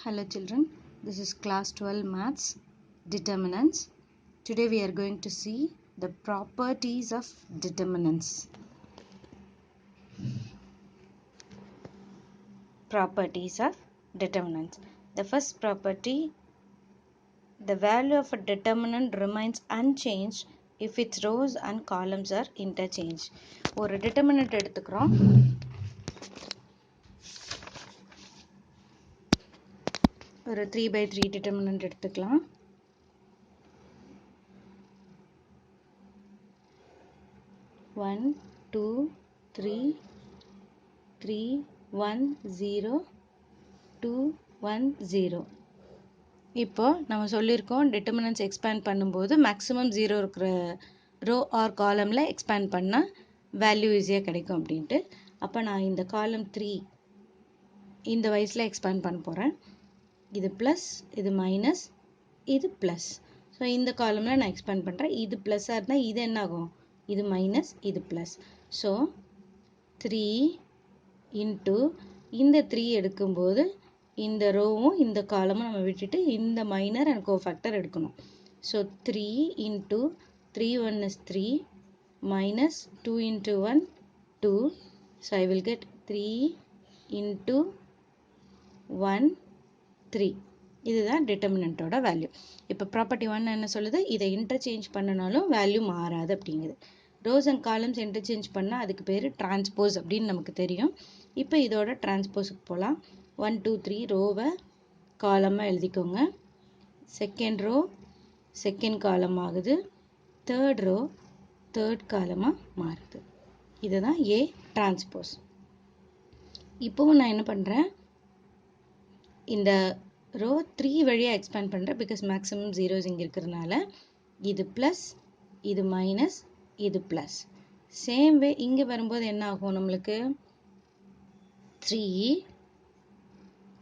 Hello children, this is class 12 maths determinants. Today we are going to see the properties of determinants. Properties of determinants. The first property, the value of a determinant remains unchanged if its rows and columns are interchanged. ஒரு determinant எடுத்துக்கிறோம். ஒரு 3/3 determinant எடுத்துக்கலாம். 1 2 3 3 1 0 2 1 0. இப்போ நம்ம சொல்லியிருக்கோம் determinants expand பண்ணும்போது maximum 0 இருக்கிற row or columnல expand பண்ணா value ஈஸியாக கிடைக்கும் அப்படின்ட்டு. அப்போ நான் இந்த column 3 இந்த வயசில் expand பண்ண போகிறேன். இது ப்ளஸ், இது மைனஸ், இது ப்ளஸ். ஸோ இந்த காலமில் நான் எக்ஸ்பேண்ட் பண்ணுறேன். இது ப்ளஸ்ஸாக இருந்தால் இது என்ன ஆகும்? இது மைனஸ், இது ப்ளஸ். ஸோ 3 இன்ட்டு இந்த 3 எடுக்கும்போது இந்த ரோவும் இந்த காலமும் நம்ம விட்டுட்டு இந்த மைனர் அண்ட் கோஃபேக்டர் எடுக்கணும். So 3 into 3 1 is 3 minus 2 into 1 2. So I will get 3 into 1 3. இதுதான் டிட்டர்மினன்ட்டோட வேல்யூ. இப்போ ப்ராப்பர்ட்டி 1 என்ன சொல்லுது? இதை இன்டர்சேஞ்ச் பண்ணினாலும் வேல்யூ மாறாது அப்படிங்குது. ரோஸ் அண்ட் காலம்ஸ் இன்டர்சேஞ்ச் பண்ணால் அதுக்கு பேர் டிரான்ஸ்போஸ் அப்படின்னு நமக்கு தெரியும். இப்போ இதோட டிரான்ஸ்போஸுக்கு போகலாம். 1 2 3 ரோவை காலமாக எழுதிக்கோங்க. செகண்ட் ரோ செகண்ட் காலம் ஆகுது. தேர்ட் ரோ தேர்ட் காலமாக மாறுது. இதுதான் ஏ டிரான்ஸ்போஸ். இப்போவும் நான் என்ன பண்ணுறேன்? இந்த ரோ 3 வழியாக எக்ஸ்பேண்ட் பண்ணுறேன். பிகாஸ் மேக்ஸிமம் ஜீரோஸ் இங்கே இருக்கிறதுனால இது ப்ளஸ், இது மைனஸ், இது ப்ளஸ். சேம் வே இங்கே வரும்போது என்ன ஆகும்? நம்மளுக்கு 3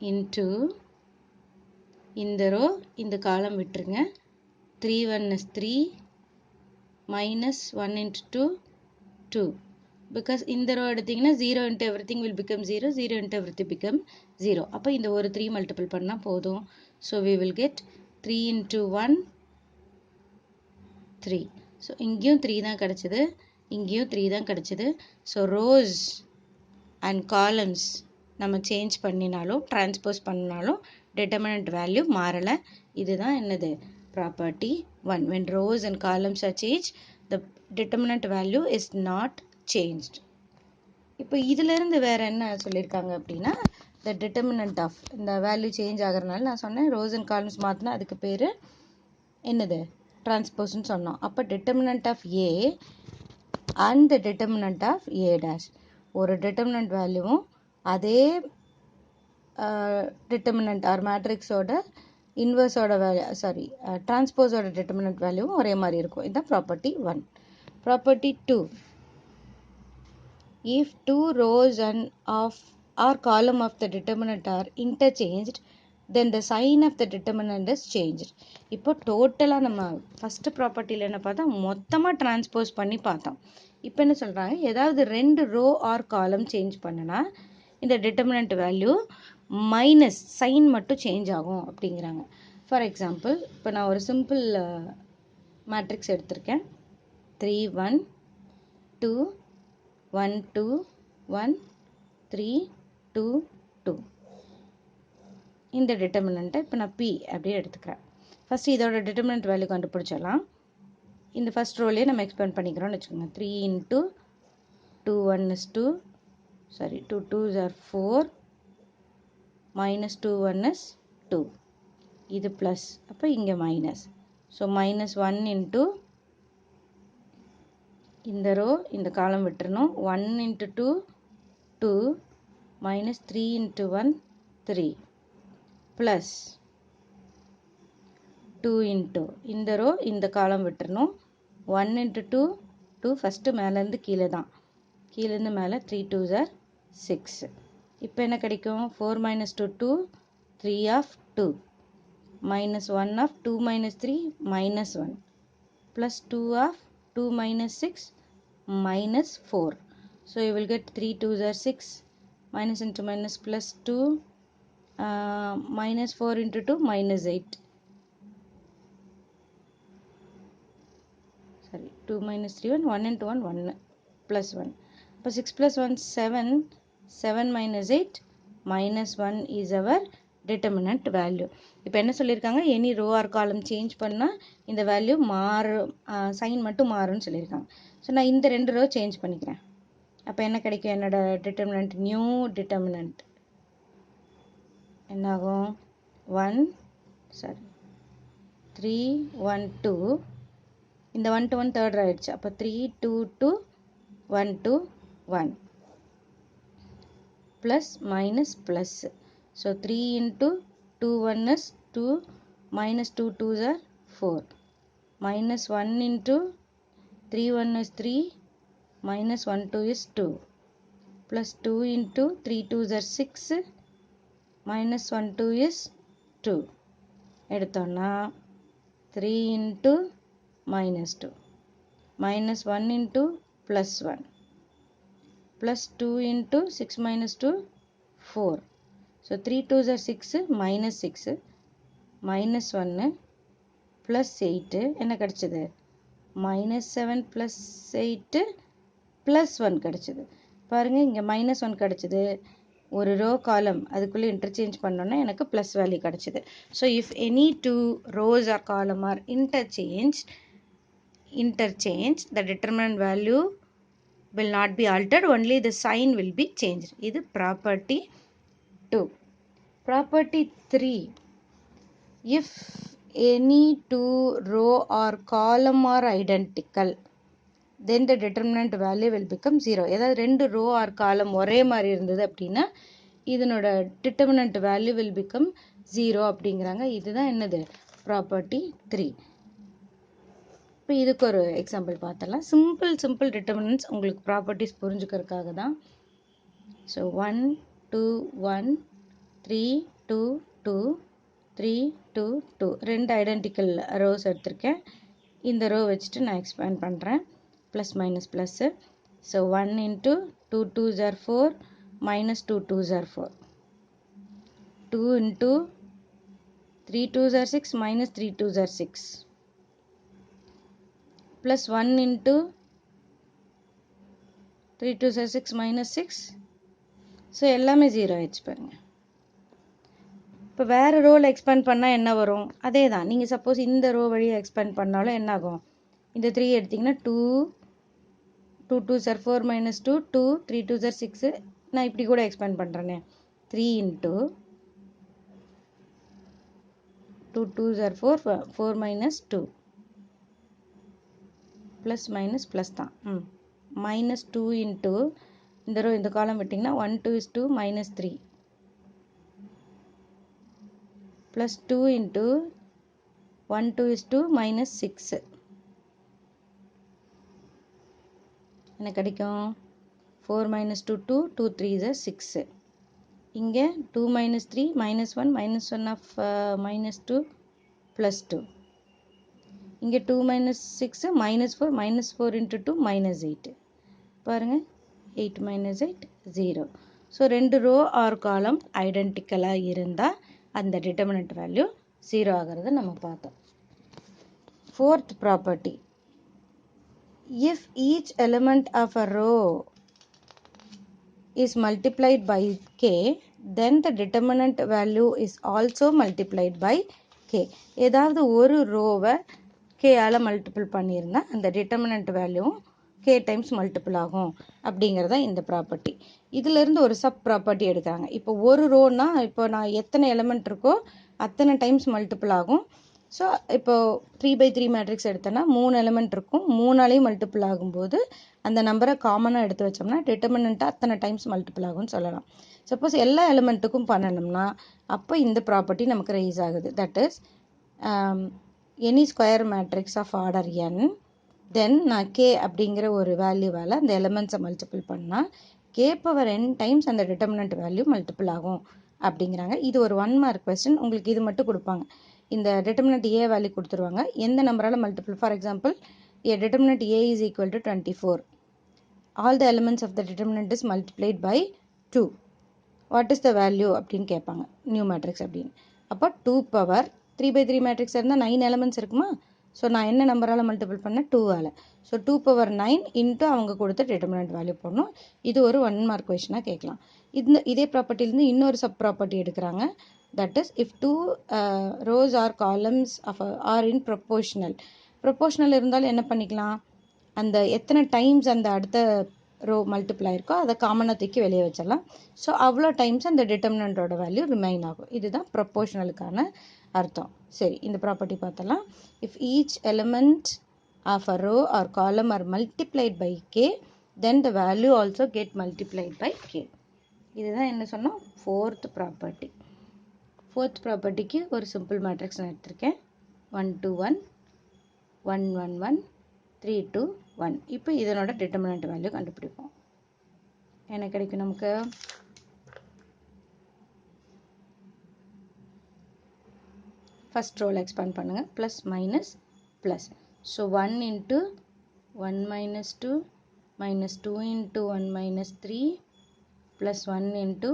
இன்ட்டு இந்த ரோ இந்த காலம் விட்டுருங்க. 3 1 is 3 minus 1 into 2 2. பிகாஸ் இந்த ரோ எடுத்திங்கன்னா 0 into everything will become 0, 0 into everything become 0. அப்போ இந்த ஒரு 3 மல்டிபிள் பண்ணால் போதும். So we will get 3 into 1 3. So இங்கேயும் 3 தான் கிடச்சிது, இங்கேயும் 3 தான் கிடச்சிது. ஸோ ரோஸ் அண்ட் காலம்ஸ் நம்ம சேஞ்ச் பண்ணினாலும் டிரான்ஸ்போஸ் பண்ணினாலும் டிட்டர்மினன்ட் வேல்யூ மாறலை. இதுதான் என்னது? Property 1. when rows and columns are changed, the determinant value is not changed. இப்போ இதிலிருந்து வேற என்ன சொல்லியிருக்காங்க அப்படின்னா, the determinant of இந்த வேல்யூ சேஞ்ச் ஆகிறதுனால நான் சொன்னேன் ரோஸ் அண்ட் காலம்ஸ் மாற்றினா அதுக்கு பேர் என்னது? டிரான்ஸ்போஸ்ன்னு சொன்னோம். அப்போ determinant of A and the determinant of A dash, ஒரு determinant வேல்யூவும் அதே determinant ஆர் மேட்ரிக்ஸோட இன்வர்ஸோட வேல்யூ டிரான்ஸ்போஸோட determinant வேல்யூவும் ஒரே மாதிரி இருக்கும். இதுதான் property 1. Property 2, if two rows and of or column of the determinant are interchanged, then the sign of the determinant is changed. இப்போ டோட்டலாக நம்ம ஃபஸ்ட்டு ப்ராப்பர்ட்டியில் என்ன பார்த்தோம்? மொத்தமாக டிரான்ஸ்போஸ் பண்ணி பார்த்தோம். இப்போ என்ன சொல்கிறாங்க? ஏதாவது 2 ரோ ஆர் காலம் சேஞ்ச் பண்ணுனா இந்த டிட்டர்மினன்ட் வேல்யூ மைனஸ் சைன் மட்டும் சேஞ்ச் ஆகும் அப்படிங்கிறாங்க. ஃபார் எக்ஸாம்பிள் இப்போ நான் ஒரு சிம்பிள் மேட்ரிக்ஸ் எடுத்திருக்கேன். 3 1 2 1 2 1 3 2 2. இந்த டிட்டர்மினண்ட்டை இப்போ நான் P அப்படியே எடுத்துக்கிறேன். ஃபஸ்ட்டு இதோட டிட்டர்மினன்ட் வேல்யூ கண்டுபிடிச்சிடலாம். இந்த ஃபஸ்ட் ரோலையே நம்ம எக்ஸ்பேண்ட் பண்ணிக்கிறோம்னு வச்சுக்கோங்க. 3 into 2 1 is 2, 2 2s are 4 minus 2 1 is 2. இது ப்ளஸ், அப்போ இங்கே மைனஸ். ஸோ மைனஸ் 1 இன்ட்டு இந்த ரோ இந்த காலம் விட்டுறணும். 1 into 2 2 minus 3 into 1 3 plus 2 into இந்த ரோ இந்த காலம் விட்டுறணும். 1 into 2 2, ஃபஸ்ட்டு மேலேருந்து கீழே தான், கீழேருந்து மேலே 3 2s are 6. இப்போ என்ன கிடைக்கும்? 4 minus 2 2, 3 of 2 minus 1 of 2 minus 3 minus 1 plus 2 of 2 minus 6 minus 4. So you will get 3 2s are 6, minus into minus plus 2 minus 4 into 2 minus 8. Sorry, 2 minus 3 1 into 1 1 plus 1. So 6 plus 1 7, 7 minus 8 minus 1 is our determinant value. இப்போ என்ன சொல்லியிருக்காங்க, any row or column change பண்ணால் இந்த value மாறும், sign மட்டும் மாறும்னு சொல்லியிருக்காங்க. So நான் இந்த ரெண்டு ரோ சேஞ்ச் பண்ணிக்கிறேன். அப்போ என்ன கிடைக்கும், என்னோட டிட்டர்மினன்ட், நியூ டிட்டர்மினன்ட் என்னாகும், 1 சாரி 3 1 2, இந்த 1 to 1 தேர்ட் ஆயிடுச்சு. அப்போ 3 2 2 1 2 1 plus minus plus. So 3 into 2 1 is 2 minus 2 2s are 4 minus 1 into 3 1 is 3 minus 1 2 is 2 plus 2 into 3 2s are 6 minus 1 2 is 2. எடுத்தோம்னா 3 into minus 2 minus 1 into plus 1 plus 2 into 6 minus 2 4. So 3 2s are 6 minus 6 minus 1 plus 8 என்ன கிடைச்சது, minus 7 plus 8 plus 1 கிடைச்சது. பாருங்க இங்கே minus 1 கிடைச்சது, ஒரு row காலம் அதுக்குள்ளே இன்டர்சேஞ்ச் பண்ணோன்னா எனக்கு ப்ளஸ் வேல்யூ கிடைச்சது. So if any two rows or column or interchange, the determinant value will not be altered, only the sign will be changed. இது property 2. Property 3, if any two row or column are identical, then the determinant value will become 0. ஏதாவது ரெண்டு row or காலம் ஒரே மாதிரி இருந்தது அப்படின்னா இதனோட determinant value will become 0 அப்படிங்கிறாங்க. இதுதான் என்னது, ப்ராப்பர்ட்டி 3. இப்போ இதுக்கு ஒரு எக்ஸாம்பிள் பார்த்தலாம். சிம்பிள் டிட்டர்மினன்ட்ஸ் உங்களுக்கு ப்ராப்பர்ட்டிஸ் புரிஞ்சுக்கிறதுக்காக தான். ஸோ 1 2 1 3 2 2 3 2 2 ரெண்டு ஐடென்டிக்கல் ரோஸ் எடுத்திருக்கேன். இந்த ரோ வச்சுட்டு நான் எக்ஸ்பேண்ட் பண்ணுறேன், plus minus plus. So 1 into 2 2s are 4 minus 2 2s are 4, 2 into 3 2s are 6 minus 3 2s are 6 plus 1 into 3 2s are 6 minus 6. So எல்லாமே 0 ஆயிடுச்சு பாருங்க. இப்போ வேறு ரோவில் எக்ஸ்பேண்ட் பண்ணால் என்ன வரும், அதே தான். நீங்கள் சப்போஸ் இந்த ரோ வழியாக எக்ஸ்பேண்ட் பண்ணாலும் என்ன ஆகும், இந்த 3 எடுத்திங்கன்னா 2 2 2s are 4 minus 2 2 3 2s are 6. நான் இப்படி கூட எக்ஸ்பேண்ட் பண்ணுறேனே, 3 into 2 2s are 4 4 minus 2 plus minus plus தான். மைனஸ் 2 into இந்த ரோ இந்த காலம் விட்டிங்கன்னா 1 2 is 2 minus 3 plus 2 into 1 2 is 2 minus 6 என்ன கிடைக்கும், 4 minus 2 2 2 3 is 6. இங்கே 2 minus 3 minus 1 minus 1 of minus 2 plus 2. இங்கே 2 minus 6 minus 4 minus 4 into 2 minus 8. பாருங்க 8 minus 8 0. ஸோ ரெண்டு ரோ ஆர் காலம் ஐடென்டிக்கலாக இருந்தால் அந்த டிட்டர்மினன்ட் வேல்யூ 0 ஆகிறத நம்ம பார்த்தோம். Fourth property, if each element of a row is multiplied by k, then the determinant value is also multiplied by k. ஏதாவது ஒரு ரோவை k ஆல் மல்டிபிள் பண்ணியிருந்தா அந்த டிட்டர்மினன்ட் வேல்யூவும் k டைம்ஸ் மல்டிபிள் ஆகும் அப்படிங்கிறதா இந்த ப்ராப்பர்ட்டி. இதிலிருந்து ஒரு சப் ப்ராப்பர்ட்டி எடுக்கிறாங்க. இப்போ ஒரு ரோனா இப்போ நான் எத்தனை எலிமெண்ட் இருக்கோ அத்தனை டைம்ஸ் மல்டிபிள் ஆகும். ஸோ இப்போ 3/3 மேட்ரிக்ஸ் எடுத்தோன்னா 3 எலிமெண்ட் இருக்கும், 3ஆலையும் மல்டிபிள் ஆகும்போது அந்த நம்பரை காமனாக எடுத்து வச்சோம்னா டிட்டர்மினண்ட்டாக அத்தனை டைம்ஸ் மல்டிபிள் ஆகும்னு சொல்லலாம். சப்போஸ் எல்லா எலிமெண்ட்டுக்கும் பண்ணணும்னா அப்போ இந்த ப்ராப்பர்ட்டி நமக்கு ரைஸ் ஆகுது. That is any square matrix of order n, then நான் k அப்படிங்கிற ஒரு வேல்யூவால் அந்த எலிமெண்ட்ஸை மல்டிபிள் பண்ணால் k⁴n டைம்ஸ் அந்த டிட்டர்மினன்ட் வேல்யூ மல்டிபிள் ஆகும் அப்படிங்கிறாங்க. இது ஒரு 1 மார்க் கொஸ்டின். உங்களுக்கு இது மட்டும் கொடுப்பாங்க, இந்த டிட்டர்மினன்ட் a வேல்யூ கொடுத்துருவாங்க, எந்த நம்பரால் multiple. For example a determinant a is equal to 24. All the elements of the determinant is multiplied by 2. What is the value அப்படின்னு கேட்பாங்க நியூ மேட்ரிக்ஸ் அப்படின்னு. அப்போ 2 பவர் 3/3 மேட்ரிக்ஸ் இருந்தால் 9 எலமெண்ட்ஸ் இருக்குமா? ஸோ நான் என்ன நம்பரால் மல்டிபிள் பண்ணேன்? 2ஆல். ஸோ 2 பவர் 9 இன்ட்டு அவங்க கொடுத்த டிட்டர்மினன்ட் வேல்யூ போடணும். இது ஒரு 1 மார்க் கொஷனாக கேட்கலாம். இதே ப்ராப்பர்ட்டிலேருந்து இன்னொரு சப் ப்ராப்பர்ட்டி எடுக்கிறாங்க. That is if 2 rows are columns are in proportional இருந்தாலும் என்ன பண்ணிக்கலாம்? அந்த எத்தனை டைம்ஸ் அந்த அடுத்த ரோ மல்டிப்ளை இருக்கோ அதை காமனாக தூக்கி வெளியே வச்சிடலாம். ஸோ அவ்வளோ டைம்ஸ் அந்த டிட்டர்மினன்ட்டோட வேல்யூ ரிமைன் ஆகும். இதுதான் ப்ரொப்போர்ஷனலுக்கான அர்த்தம். சரி, இந்த ப்ராப்பர்ட்டி பார்த்தலாம். If each element of a row or column are multiplied by k then the value also get multiplied by k. இதுதான் என்ன சொன்னோம்? Fourth property. ஃபோர்த் ப்ராப்பர்ட்டிக்கு ஒரு சிம்பிள் மேட்ரிக்ஸ் நான் எடுத்திருக்கேன். 1 2 1 1 1 1 3 2 1. இப்போ இதனோட டிட்டர்மினன்ட் வேல்யூ கண்டுபிடிப்போம். என்ன கிடைக்கும் நமக்கு? ஃபர்ஸ்ட் ரோவில் எக்ஸ்பேண்ட் பண்ணுங்க. Plus minus plus. So 1 into 1 minus 2 minus 2 into 1 minus 3 plus 1 into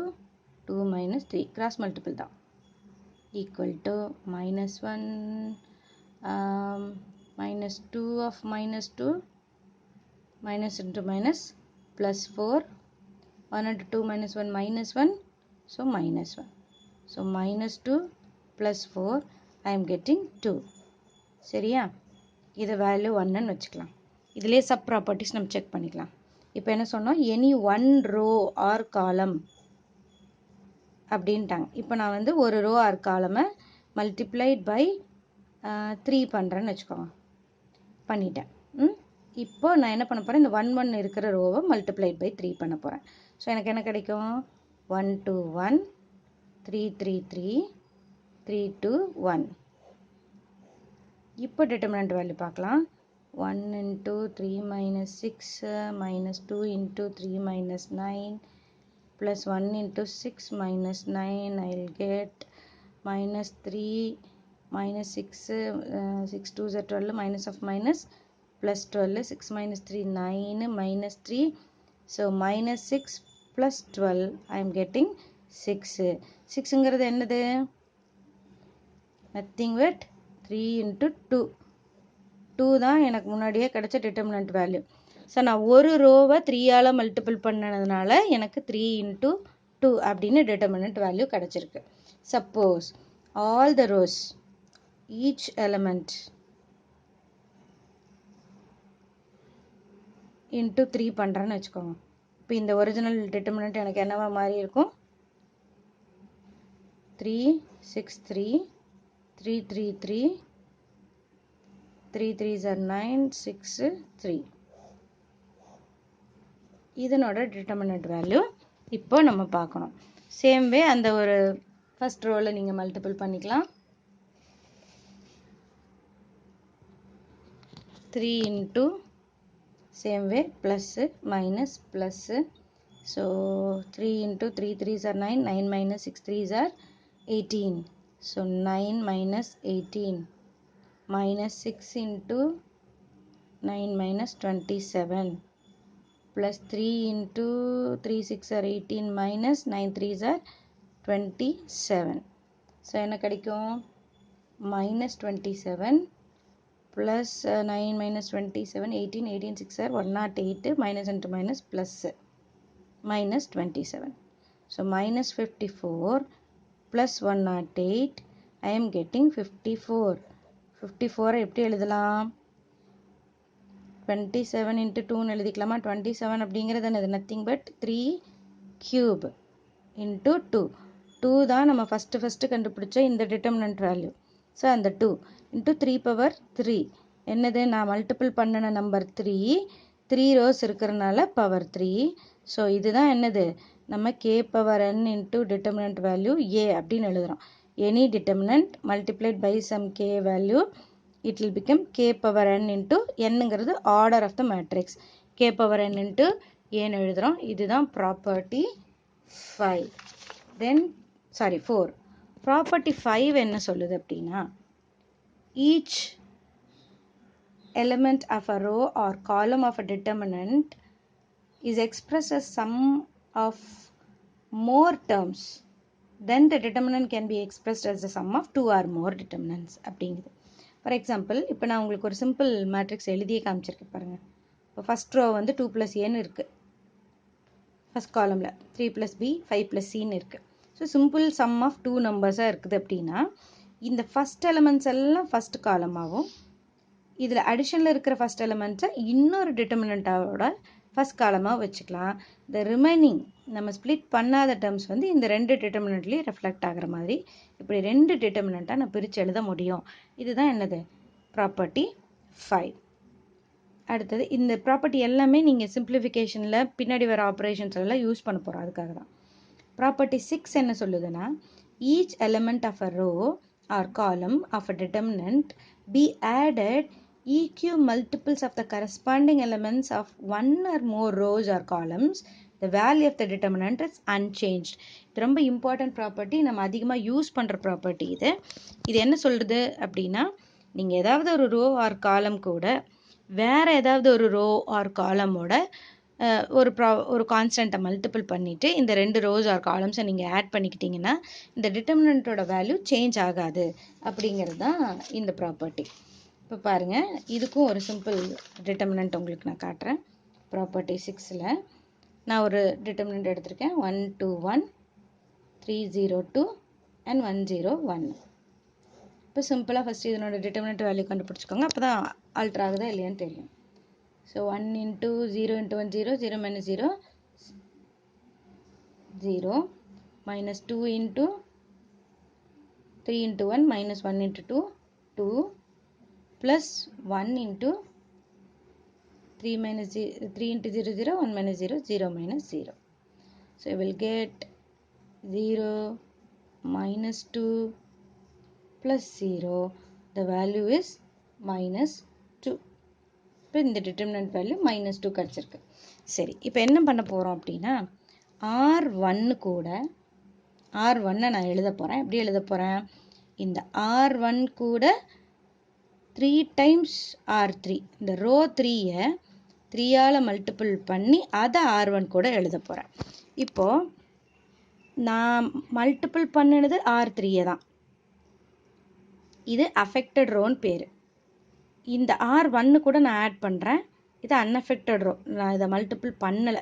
2 minus 3 cross multiple தான் equal to minus 1 minus 2 of minus 2 minus into minus plus 4 1 into 2 minus 1 minus 1 so minus 1 so minus 2 plus 4 I am getting 2. சரியா? இதை value 1 ன்னு வச்சுக்கலாம். இதிலே sub properties நம்ம check பண்ணிக்கலாம். இப்போ என்ன சொன்னோம்? எனி ஒன் ரோ ஆர் காலம் அப்படின்ட்டாங்க. இப்போ நான் வந்து ஒரு ரோ ஆர் காலமை மல்டிப்ளைட் பை 3 பண்ணுறேன்னு வச்சுக்கோங்க. பண்ணிட்டேன். இப்போ நான் என்ன பண்ண போகிறேன்? இந்த 1 1 இருக்கிற ரோவை மல்டிப்ளைட் பை 3 பண்ண போகிறேன். ஸோ எனக்கு என்ன கிடைக்கும்? 1 2 1 3 3 3 3 2 1. இப்போ டிட்டர்மினன்ட் வேல்யூ பார்க்கலாம். 1 into 3 minus 6 minus 2 into 3 minus 9 plus 1 into 6 minus 9 I will get minus 3 minus 6 6 2 is 12 minus of minus plus 12 6 minus 3 9 minus 3 so minus 6 plus 12 I am getting 6. 6ங்கிறது என்னது? nothing but 3 into 2 2 தான் எனக்கு முன்னாடியே கிடைச்ச determinant value. So நான் ஒரு ரோவை 3ஆல் multiple பண்ணதுனால எனக்கு 3 into 2 அப்படின்னு டிட்டர்மினன்ட் வேல்யூ கிடைச்சிருக்கு. Suppose all the rows each element into 3 பண்ணுறேன்னு வச்சுக்கோங்க. இப்போ இந்த ஒரிஜினல் டிட்டர்மினன்ட் எனக்கு என்னவா மாறி இருக்கும்? 3 6 3 3 3 3 3 3s are 9 6 3. இதனோட டிட்டர்மினன்ட் வேல்யூ இப்போ நம்ம பார்க்கணும். சேம் வே அந்த ஒரு ஃபர்ஸ்ட் ரோவில் நீங்கள் மல்டிபிள் பண்ணிக்கலாம். 3 into same way plus minus plus so 3 into 3 3s are 9 9 minus 6 3s are 18 so 9 minus 18 minus 6 into 9 minus 27 plus 3 into 3 6 are 18 minus 9 3s are 27. so என்ன கிடைக்கும்? minus 27 plus 9 minus 27 18 18 6 are 108 minus into minus plus minus 27. So minus 54 plus 108 I am getting 54. 54 எப்படி எழுதலாம்? 27 into 2 எழுதிக்கலாமா? 27 அப்படிங்கிறது என்னது? nothing but 3 cube into 2. 2 தான் நம்ம first கண்டுபிடிச்ச இந்த டிட்டர்மினன்ட் வேல்யூ. ஸோ அந்த 2 into 3 power 3 என்னது? நான் மல்டிபிள் பண்ணின நம்பர் 3 rows இருக்கிறனால பவர் 3. ஸோ இதுதான் என்னது? நம்ம k power n into determinant value a அப்படின்னு எழுதுகிறோம். Any determinant multiplied by some k value it will become k power n into nங்கிறது order of the matrix. k power n into ஏன்னு எழுதுகிறோம். இதுதான் property 5. தென் 4. Property 5 என்ன சொல்லுது அப்படின்னா, each element of a row or column of a determinant is expressed as sum of more terms, then the determinant can be expressed as the sum of 2 or more determinants அப்படிங்குது. For example இப்போ நான் உங்களுக்கு ஒரு simple matrix எழுதியே காமிச்சிருக்கேன் பாருங்கள். இப்போ first row வந்து 2 + ஏன்னு இருக்குது, ஃபஸ்ட் காலமில் 3 + b 5 + cன்னு இருக்குது. ஸோ சிம்பிள் சம் ஆஃப் 2 நம்பர்ஸாக இருக்குது அப்படின்னா இந்த ஃபஸ்ட் எலமெண்ட்ஸ் எல்லாம் ஃபஸ்ட் காலமாகவும் இதில் அடிஷனில் இருக்கிற ஃபஸ்ட் எலமெண்ட்ஸை இன்னொரு டிட்டர்மினண்ட்டோட ஃபஸ்ட் காலமாக வச்சுக்கலாம். இந்த ரிமைனிங் நம்ம ஸ்ப்ளிட் பண்ணாத டேர்ம்ஸ் வந்து இந்த 2 டிட்டர்மினண்ட்லேயும் ரெஃப்ளெக்ட் ஆகிற மாதிரி இப்படி 2 டிட்டர்மினண்ட்டாக நான் பிரித்து எழுத முடியும். இதுதான் என்னது ப்ராப்பர்ட்டி 5. அடுத்தது இந்த ப்ராப்பர்ட்டி எல்லாமே நீங்கள் சிம்பிளிஃபிகேஷனில் பின்னாடி வர ஆப்ரேஷன்ஸ் எல்லாம் யூஸ் பண்ண போகிறோம். அதுக்காக தான். ப்ராப்பர்ட்டி 6 என்ன சொல்லுதுன்னா, each element of a row or column of a determinant be added eq multiples of the corresponding elements of one or more rows or columns, the value of the determinant is unchanged. இது ரொம்ப important property, நம்ம அதிகமாக use பண்ணுற property இது. இது என்ன சொல்கிறது அப்படின்னா, நீங்கள் ஏதாவது ஒரு ரோ ஆர் காலம் கூட வேறு ஏதாவது ஒரு ரோ ஆர் காலமோட ஒரு கான்ஸ்டண்ட்டை மல்டிபிள் பண்ணிவிட்டு இந்த 2 ரோஸ் ஆர் காலம்ஸை நீங்கள் ஆட் பண்ணிக்கிட்டிங்கன்னா இந்த டிட்டர்மினண்ட்டோட வேல்யூ சேஞ்ச் ஆகாது அப்படிங்கிறது தான் இந்த ப்ராப்பர்ட்டி. இப்போ பாருங்கள், இதுக்கும் ஒரு சிம்பிள் டிட்டர்மினண்ட் உங்களுக்கு நான் காட்டுறேன். ப்ராப்பர்ட்டி 6ல் நான் ஒரு டிட்டர்மினண்ட் எடுத்திருக்கேன். 121 302 and 101. இப்போ சிம்பிளாக ஃபஸ்ட்டு இதனோட டிட்டர்மினண்ட் வேல்யூ கண்டுபிடிச்சிக்கோங்க. அப்போ தான் ஆல்டர் ஆகுதா இல்லையான்னு தெரியும். So 1 × 0 × 1 0 0 - 0 0 -2 × 3 × 1 -1 × 2 2 plus 1 × 3 × 0 0 1 - 0 0 - 0. So you will get 0 -2 plus 0. The value is -2. இப்போ இந்த டிட்டர்மினன்ட் வேல்யூ -2 கிடச்சிருக்கு. சரி, இப்போ என்ன பண்ண போகிறோம் அப்படின்னா, R1 கூட R1 நான் எழுத போகிறேன். எப்படி எழுத போகிறேன்? இந்த R1 கூட 3 times R3, இந்த ரோ 3-ஐ 3ஆல் மல்டிபிள் பண்ணி அதை R1 கூட எழுத போகிறேன். இப்போது நான் மல்டிபிள் பண்ணினது R3 தான். இது அஃபெக்டட் ரோன்னு பேர். இந்த R1 கூட நான் ஆட் பண்ணுறேன். இது அன்அஃபெக்டட் ரோ, நான் இதை மல்டிபிள் பண்ணலை.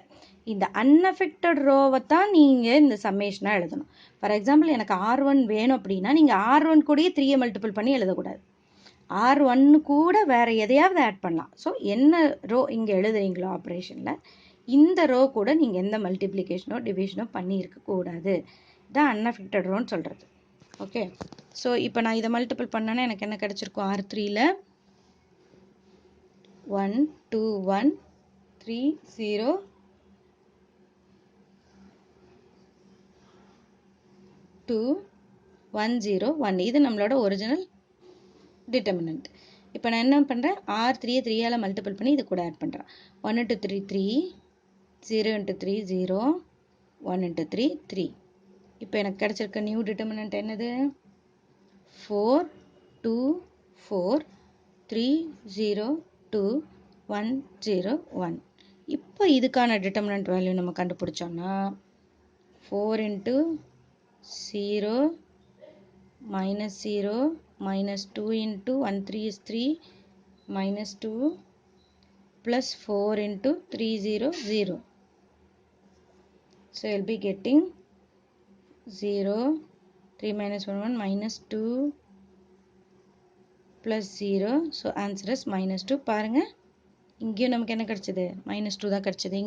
இந்த அன்அஃபெக்டட் ரோவை தான் நீங்கள் இந்த சம்மேஷனாக எழுதணும். ஃபார் எக்ஸாம்பிள் எனக்கு R1 வேணும் அப்படின்னா நீங்கள் R1 கூடயே 3ஐ மல்டிபிள் பண்ணி எழுதக்கூடாது. R1 கூட வேறு எதையாவது ஆட் பண்ணலாம். ஸோ என்ன ரோ இங்கே எழுதுறீங்களோ ஆப்ரேஷனில் இந்த ரோ கூட நீங்கள் எந்த மல்டிப்ளிகேஷனோ டிவிஷனோ பண்ணியிருக்கக்கூடாது. இதான் அன்அஃபெக்டட் ரோன்னு சொல்கிறது. ஓகே, ஸோ இப்போ நான் இதை மல்டிபிள் பண்ணேன்னா எனக்கு என்ன கிடச்சிருக்கும்? R3ல் 1 2 1 3 0 2 1 0 1. இது நம்மளோட ஒரிஜினல் டிட்டர்மினன்ட். இப்போ நான் என்ன பண்ணுறேன்? R3-ஐ 3ஆல் மல்டிபிள் பண்ணி இது கூட ஆட் பண்ணுறேன். 1 × 3 3 0 × 3 0 1 × 3 3. இப்போ எனக்கு கிடச்சிருக்க நியூ டிட்டர்மினன்ட் என்னது? 4 2 4 3 0 2 1 0 1. இப்போ இதுக்கான டிட்டர்மினன்ட் வேல்யூ நம்ம கண்டுபிடிச்சோம்னா 4 × 0 -0 -2 × 1 3 is 3 -2 plus 4 × 3 0 0. So you'll be getting 0 3 - 1 1 -2 plus 0. So answer is -2. பாருங்க, இங்கேயும் நமக்கு என்ன கிடச்சிது? -2 தான் கிடச்சிது.